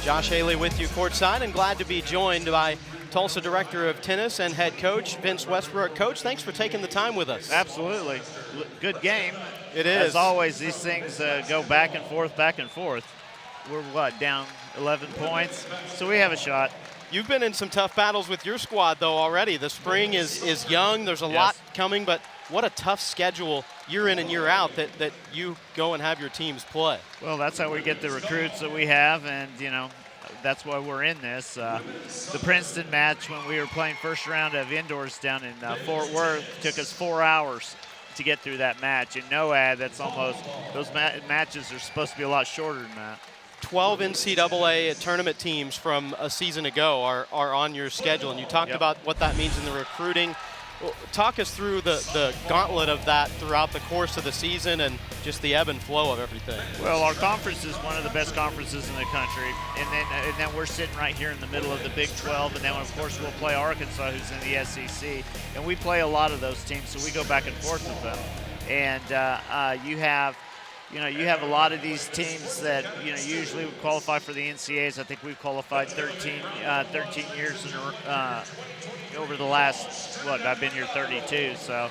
Josh Haley with you courtside, and glad to be joined by Tulsa Director of Tennis and Head Coach Vince Westbrook. Coach, thanks for taking the time with us. Absolutely. Good game. It is. As always, these things go back and forth, back and forth. We're, down 11 points? So we have a shot. You've been in some tough battles with your squad, though, already. The spring is young. There's a lot coming, but what a tough schedule year in and year out that you go and have your teams play. Well, that's how we get the recruits that we have, and, that's why we're in this. The Princeton match, when we were playing first round of indoors down in Fort Worth, took us 4 hours to get through that match. In NOAD, that's almost, those matches are supposed to be a lot shorter than that. 12 NCAA tournament teams from a season ago are on your schedule, and you talked about what that means in the recruiting. Talk us through the gauntlet of that throughout the course of the season and just the ebb and flow of everything. Well, our conference is one of the best conferences in the country, and then we're sitting right here in the middle of the Big 12, and then of course we'll play Arkansas, who's in the SEC, and we play a lot of those teams, so we go back and forth with them. And you have a lot of these teams that usually would qualify for the NCAAs. I think we've qualified 13 years over the last, I've been here 32. So,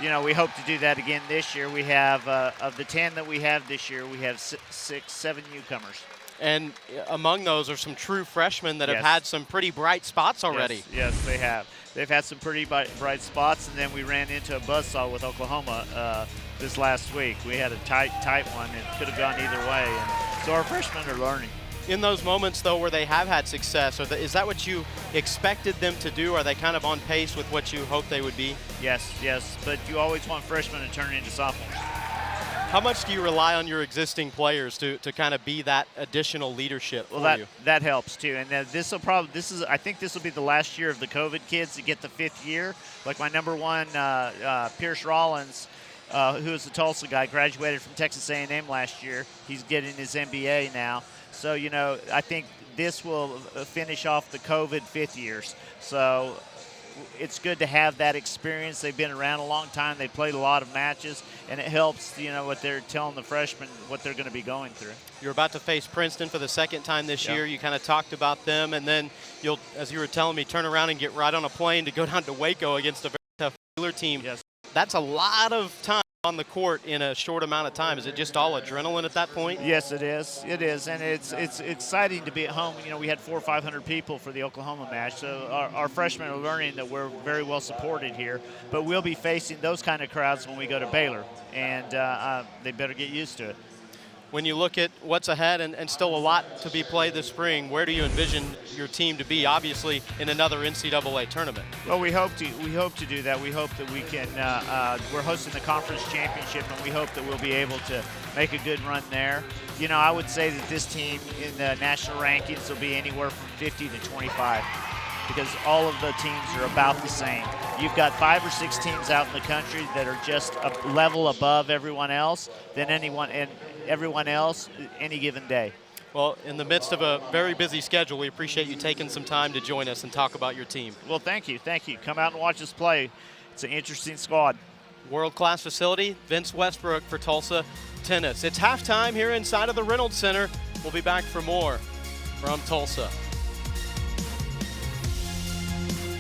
we hope to do that again this year. We have, of the 10 that we have this year, we have 7 newcomers. And among those are some true freshmen that have had some pretty bright spots already. Yes, they have. They've had some pretty bright spots, and then we ran into a buzzsaw with Oklahoma this last week. We had a tight one. It could have gone either way, and so our freshmen are learning. In those moments, though, where they have had success, is that what you expected them to do? Are they kind of on pace with what you hoped they would be? Yes, but you always want freshmen to turn into sophomores. How much do you rely on your existing players to kind of be that additional leadership for you? That helps too. And I think this will be the last year of the COVID kids to get the 5th year. Like my number one, Pierce Rollins, who is a Tulsa guy, graduated from Texas A&M last year. He's getting his MBA now. So, I think this will finish off the COVID 5th years. So it's good to have that experience. They've been around a long time. They played a lot of matches, and it helps, what they're telling the freshmen what they're going to be going through. You're about to face Princeton for the 2nd time this year. You kind of talked about them, and then you'll, as you were telling me, turn around and get right on a plane to go down to Waco against a very tough Baylor team. Yes. That's a lot of time on the court in a short amount of time. Is it just all adrenaline at that point? Yes, it is. It is, and it's exciting to be at home. We had 400 or 500 people for the Oklahoma match, so our freshmen are learning that we're very well supported here. But we'll be facing those kind of crowds when we go to Baylor, and they better get used to it. When you look at what's ahead and still a lot to be played this spring, where do you envision your team to be, obviously, in another NCAA tournament? Well, we hope to do that. We hope that we can, we're hosting the conference championship, and we hope that we'll be able to make a good run there. I would say that this team in the national rankings will be anywhere from 50 to 25. Because all of the teams are about the same. You've got 5 or 6 teams out in the country that are just a level above everyone else than everyone else any given day. Well, in the midst of a very busy schedule, we appreciate you taking some time to join us and talk about your team. Well, thank you. Come out and watch us play. It's an interesting squad. World-class facility, Vince Westbrook for Tulsa Tennis. It's halftime here inside of the Reynolds Center. We'll be back for more from Tulsa.